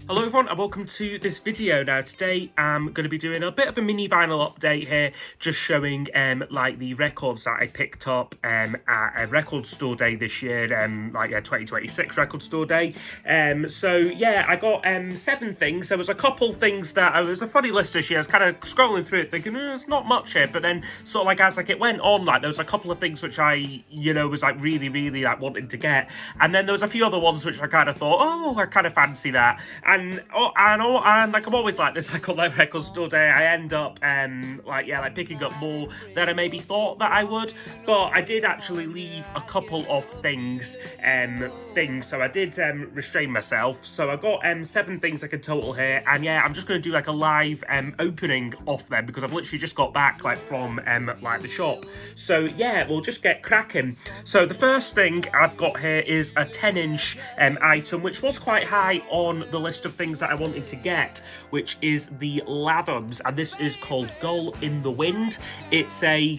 Hello everyone and welcome to this video. Now today I'm going to be doing a bit of a mini vinyl update here, just showing like the records that I picked up at a record store day this year, 2026 record store day. So yeah, I got 7 things. There was a couple things that it was a funny list this year. I was kind of scrolling through it thinking there's not much here, but then sort of like as it went on, like there was a couple of things which I was like really like wanting to get, and then there was a few other ones which I kind of thought, oh, I kind of fancy that. And like I'm always like this, like on that record store day, I end up picking up more than I maybe thought that I would. But I did actually leave a couple of things, so I did restrain myself. So I got 7 things I could total here, and yeah, I'm just going to do like a live opening of them because I've literally just got back like from the shop. So yeah, we'll just get cracking. So the first thing I've got here is a 10-inch item, which was quite high on the list of things that I wanted to get, which is the Lathums, and this is called Gull in the Wind. It's a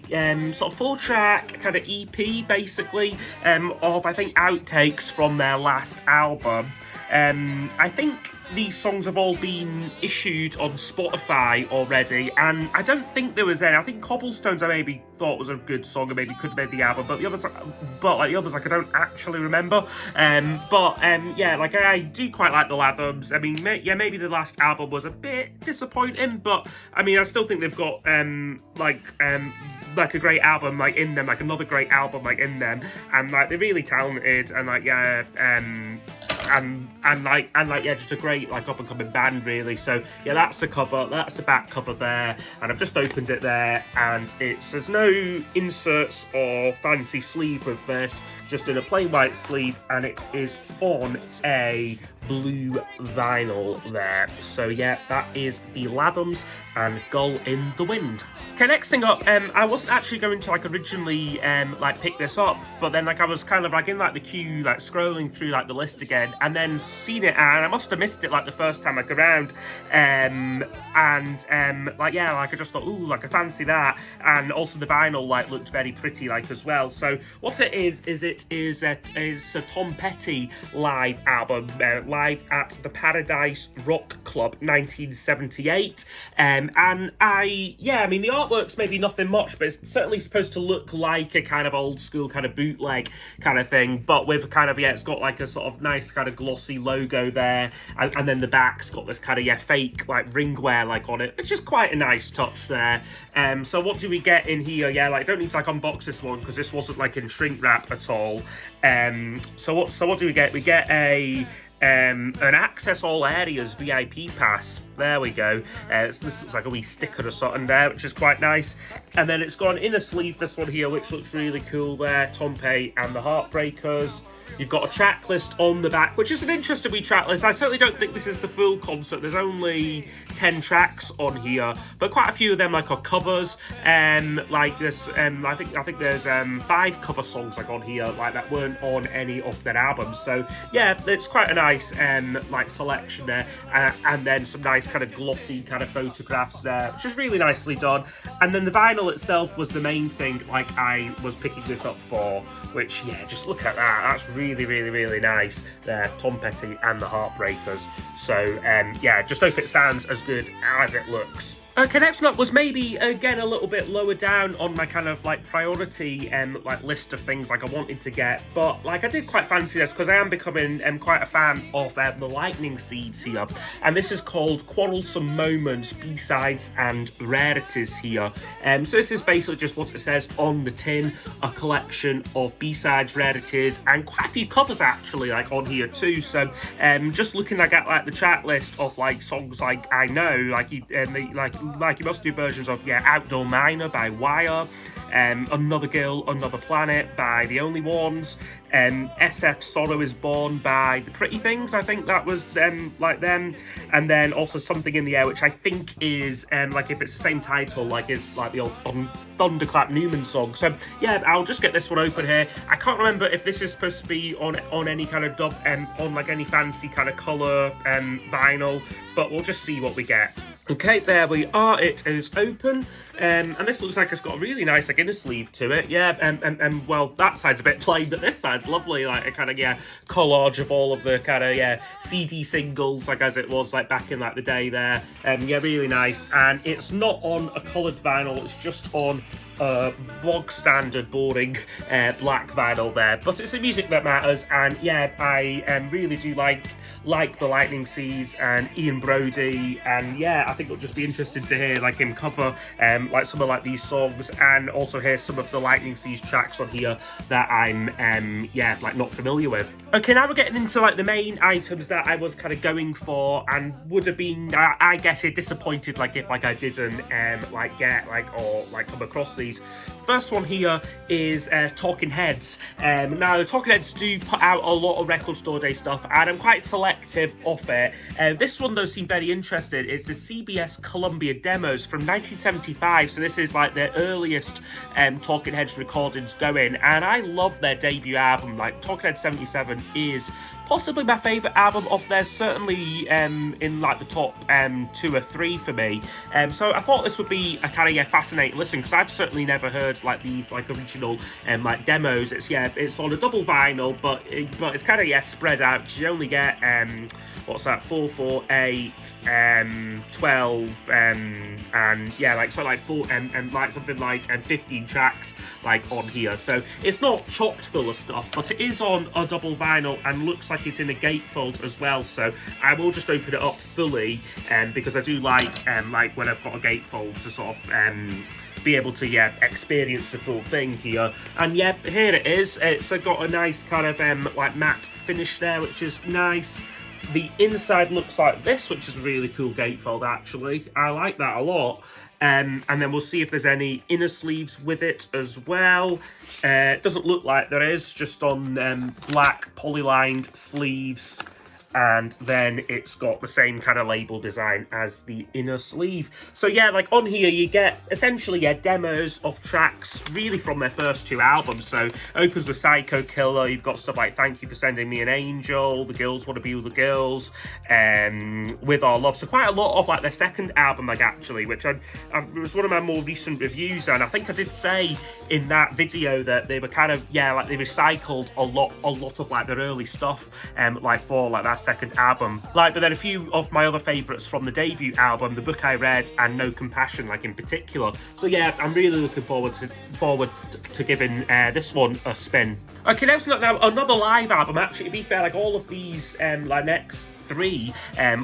sort of 4-track kind of EP, basically, of I think outtakes from their last album. I think these songs have all been issued on Spotify already, and I don't think there was any. I think Cobblestones I maybe thought was a good song and maybe could have made the album, but the others like I don't actually remember. Yeah, like I do quite like the Lathums. I mean, maybe the last album was a bit disappointing, but I mean, I still think they've got like a great album like in them, like another great album like in them, and like they're really talented, and like just a great like up and coming band really. So yeah, that's the cover, that's the back cover there, and I've just opened it there, and there's no inserts or fancy sleeve with this, just in a plain white sleeve, and it is on a blue vinyl there. So yeah, that is the Lathums and Gull in the Wind. Okay, next thing up, I wasn't actually going to like originally pick this up, but then like I was kind of like in like the queue, like scrolling through like the list again, and then seen it, and I must have missed it like the first time I go around, I just thought, ooh, like I fancy that, and also the vinyl like looked very pretty like as well. So what it is a Tom Petty live album, live at the Paradise Rock Club 1978, and I mean the artwork's maybe nothing much, but it's certainly supposed to look like a kind of old school kind of bootleg kind of thing, but with kind of it's got like a sort of nice kind of glossy logo there, and then the back's got this kind of fake like ringwear like on it, which is quite a nice touch there. So what do we get in here? Yeah, like I don't need to like unbox this one because this wasn't like in shrink wrap at all. So what do we get? We get an Access All Areas VIP pass. There we go. This looks like a wee sticker or something there, which is quite nice. And then it's got an inner sleeve, this one here, which looks really cool there. Tom Petty and the Heartbreakers. You've got a track list on the back, which is an interesting wee track list. I certainly don't think this is the full concert. There's only 10 tracks on here, but quite a few of them like are covers. Like this, I think there's 5 cover songs like on here like that weren't on any of their albums. So yeah, it's quite a nice like selection there, and then some nice kind of glossy kind of photographs there, which is really nicely done. And then the vinyl itself was the main thing like I was picking this up for, which yeah, just look at that. That's really nice there, Tom Petty and the Heartbreakers. So yeah, just hope it sounds as good as it looks. Okay, next one up was maybe, again, a little bit lower down on my kind of, like, priority, list of things, like, I wanted to get, but, like, I did quite fancy this, because I am becoming, quite a fan of the Lightning Seeds here, and this is called Quarrelsome Moments, B-Sides and Rarities here. So this is basically just what it says on the tin, a collection of B-Sides, Rarities, and quite a few covers, actually, like, on here, too. So, just looking, like, at, like, the track list of, like, songs, like, I know, like, you must do versions of Outdoor Miner by Wire, Another Girl, Another Planet by The Only Ones, SF Sorrow Is Born by The Pretty Things, I think that was them, and then also Something in the Air, which I think is if it's the same title, like is like the old Thunderclap Newman song. So yeah, I'll just get this one open here. I can't remember if this is supposed to be on any kind of on like any fancy kind of colour vinyl, but we'll just see what we get. Okay, there we are. It is open, and this looks like it's got a really nice like inner sleeve to it. Yeah, and well, that side's a bit plain, but this side's lovely. Like a kind of collage of all of the kind of CD singles, like as it was like back in like the day there. Yeah, really nice. And it's not on a coloured vinyl; it's just on bog standard boring black vinyl there, but it's the music that matters. And yeah, I really do like the Lightning Seeds and Ian Brody, and yeah, I think it'll just be interesting to hear like him cover like some of like these songs, and also hear some of the Lightning Seeds tracks on here that I'm like not familiar with. Okay, now we're getting into like the main items that I was kind of going for, and would have been I guess disappointed like if like I didn't like get like or like come across these. First one here is Talking Heads. Now, Talking Heads do put out a lot of record store day stuff, and I'm quite selective of it. This one, though, seemed very interesting. It's the CBS Columbia demos from 1975, so this is like their earliest Talking Heads recordings going, and I love their debut album. Like, Talking Heads 77 is possibly my favourite album of theirs, certainly in like the top 2 or 3 for me. So I thought this would be a kind of fascinating listen, because I've certainly never heard like these like original like demos. It's on a double vinyl, but it's kind of spread out, because you only get what's that, 4, 4, 8, 12, and yeah, like so like 4 and like something like 15 tracks like on here. So it's not chocked full of stuff, but it is on a double vinyl and looks like it's in a gatefold as well. So I will just open it up fully, because I do like when I've got a gatefold to sort of be able to experience the full thing here. And yeah, here it is. It's got a nice kind of like matte finish there, which is nice. The inside looks like this, which is a really cool gatefold actually. I like that a lot. And then we'll see if there's any inner sleeves with it as well. It doesn't look like there is, just on black polylined sleeves. And then it's got the same kind of label design as the inner sleeve. So yeah, like on here you get essentially demos of tracks really from their first 2 albums. So opens with Psycho Killer, you've got stuff like Thank You for Sending Me an Angel, The Girls Want to Be with the Girls, With Our Love. So quite a lot of like their second album, like actually, which it was one of my more recent reviews, and I think I did say in that video that they were kind of like they recycled a lot of like their early stuff like for like that second album. Like, but then a few of my other favourites from the debut album, The Book I Read and No Compassion, like in particular. So yeah, I'm really looking forward to giving this one a spin. Okay, now another live album. Actually, to be fair, like all of these like next 3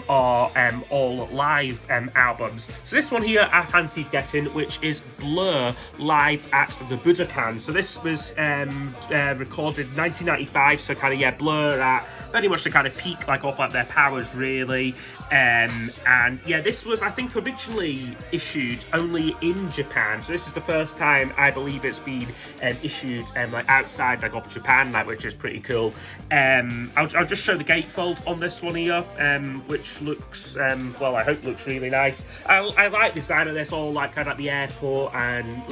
are all live albums. So this one here I fancied getting, which is Blur live at the Budokan. So this was recorded in 1995, so kind of Blur at very much the kind of peak like off like their powers really. And yeah, this was I think originally issued only in Japan. So this is the first time I believe it's been issued like outside like of Japan, like, which is pretty cool. I'll just show the gatefold on this one here, which looks well, I hope looks really nice. I like the design of this, all like kind of like the airport and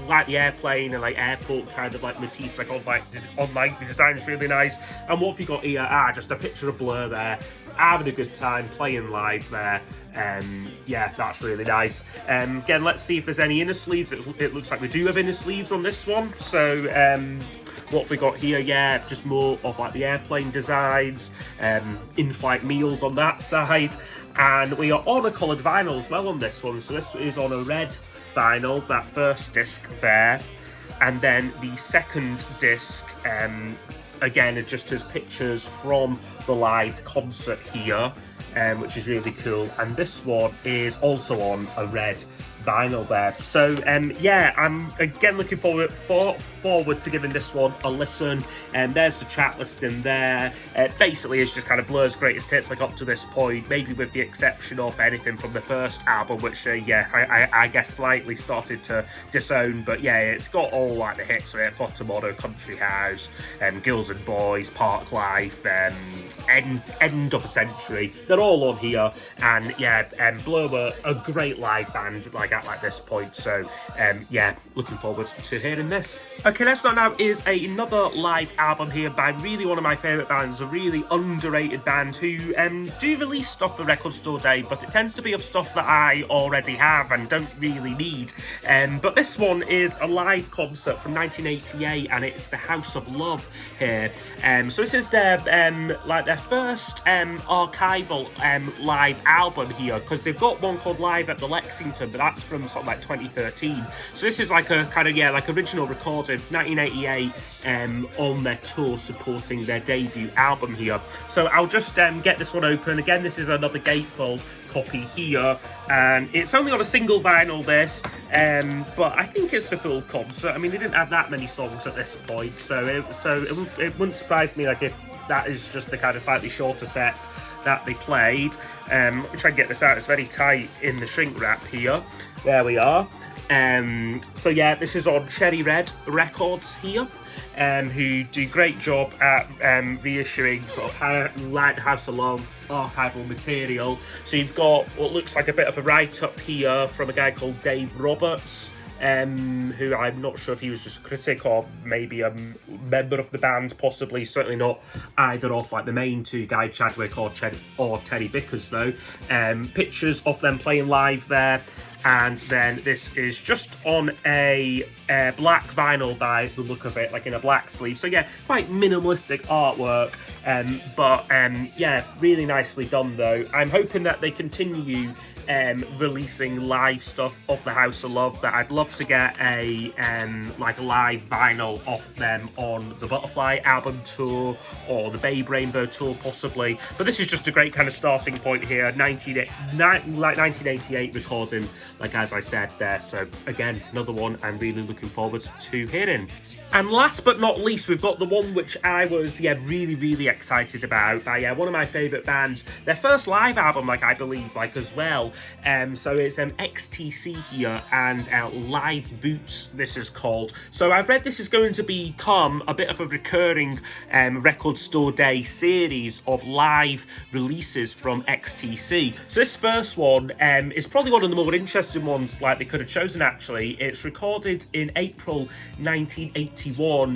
like the airplane and like airport kind of like motifs like on the design is really nice. And what have you got here? Just a picture of Blur there, having a good time playing live there. Yeah, that's really nice. Again, let's see if there's any inner sleeves. It looks like we do have inner sleeves on this one. So what have we got here? Yeah, just more of like the airplane designs, in-flight meals on that side. And we are on a coloured vinyl as well on this one. So this is on a red vinyl, that first disc there. And then the second disc, again, it just has pictures from the live concert here, which is really cool. And this one is also on a red vinyl there. So yeah, I'm again looking forward to giving this one a listen. And there's the track listing there. Basically it's just kind of Blur's greatest hits like up to this point, maybe with the exception of anything from the first album, which I guess slightly started to disown. But yeah, it's got all like the hits there: Photomono, Country House, Girls and Boys, Park Life, End of a Century. They're all on here. And yeah, Blur were a great live band, like at this point. So yeah, looking forward to hearing this. Okay, next up now is another live album here by really one of my favourite bands, a really underrated band who do release stuff for Record Store Day, but it tends to be of stuff that I already have and don't really need. But this one is a live concert from 1988, and it's the House of Love here. So this is their like their first archival live album here, because they've got one called Live at the Lexington, but that's from sort of like 2013. So this is like a kind of, yeah, like original recording, 1988, on their tour supporting their debut album here. So I'll just get this one open. Again, this is another gatefold copy here, and it's only on a single vinyl, this, but I think it's the full concert. I mean, they didn't have that many songs at this point, so it wouldn't surprise me like if that is just the kind of slightly shorter sets that they played. Let me try and get this out. It's very tight in the shrink wrap here. There we are. So yeah, this is on Cherry Red Records here, who do a great job at reissuing sort of like House of Love archival material. So you've got what looks like a bit of a write-up here from a guy called Dave Roberts, who I'm not sure if he was just a critic or maybe a member of the band, possibly. Certainly not either of like the main two, Guy Chadwick or Teddy Bickers though. Pictures of them playing live there. And then this is just on a black vinyl by the look of it, like in a black sleeve. So yeah, quite minimalistic artwork, but yeah, really nicely done though. I'm hoping that they continue releasing live stuff of the House of Love. That I'd love to get a like a live vinyl of them on the Butterfly album tour or the Babe Rainbow tour possibly. But this is just a great kind of starting point here. 1988 recording, like as I said there. So again, another one I'm really looking forward to hearing. And last but not least, we've got the one which I was really excited about by one of my favourite bands. Their first live album, like I believe, like as well. So it's XTC here, and Live Boots this is called. So I've read this is going to become a bit of a recurring Record Store Day series of live releases from XTC. So this first one is probably one of the more interesting ones like they could have chosen actually. It's recorded in April 1981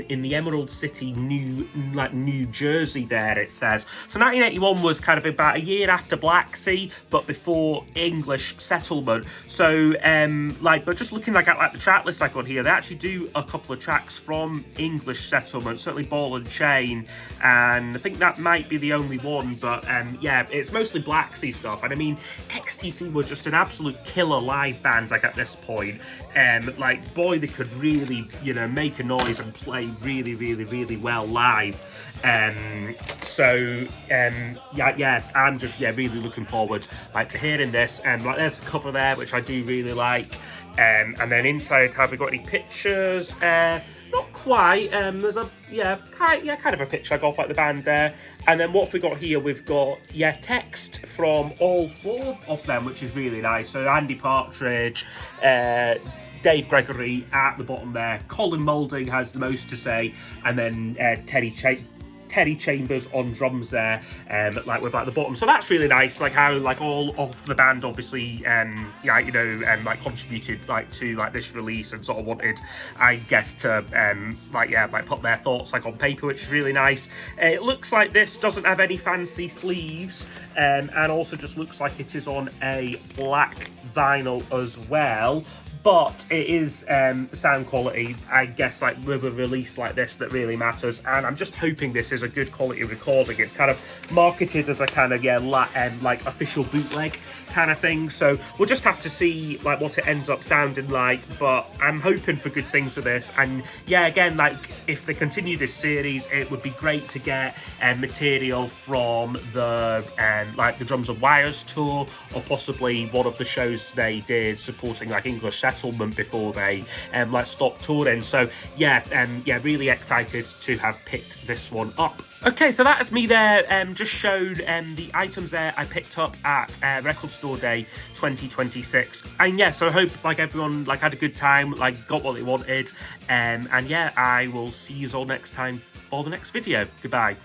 in the Emerald City, New Jersey there it says. So 1981 was kind of about a year after Black Sea, but before English settlement. So but just looking like at like the track list I got here, they actually do a couple of tracks from English settlement, certainly Ball and Chain, and I think that might be the only one, but yeah, it's mostly Black Sea stuff. And I mean, XTC were just an absolute killer live band like at this point. Like boy, they could really, you know, make a noise and play really well live. So yeah, I'm just really looking forward like to hearing this. Like there's a cover there which I do really like. And then inside, have we got any pictures? Not quite. There's a kind of a picture I got off like the band there. And then what have we got here? We've got text from all four of them, which is really nice. So Andy Partridge, Dave Gregory at the bottom there. Colin Moulding has the most to say, and then Teddy Chambers on drums there, like with like the bottom. So that's really nice. Like how like all of the band obviously, like contributed like to like this release and sort of wanted, I guess, to put their thoughts like on paper, which is really nice. It looks like this doesn't have any fancy sleeves, and also just looks like it is on a black vinyl as well. But it is sound quality, I guess, like with a release like this that really matters. And I'm just hoping this is a good quality recording. It's kind of marketed as a kind of like official bootleg kind of thing. So we'll just have to see like what it ends up sounding like. But I'm hoping for good things with this. And yeah, again, like if they continue this series, it would be great to get material from the like the Drums and Wires tour, or possibly one of the shows they did supporting like English settlement before they stopped touring. So yeah, really excited to have picked this one up. Okay, so that is me there, just showed the items there I picked up at Record Store Day 2026. And yeah, so I hope like everyone like had a good time, like got what they wanted, and yeah, I will see you all next time for the next video. Goodbye.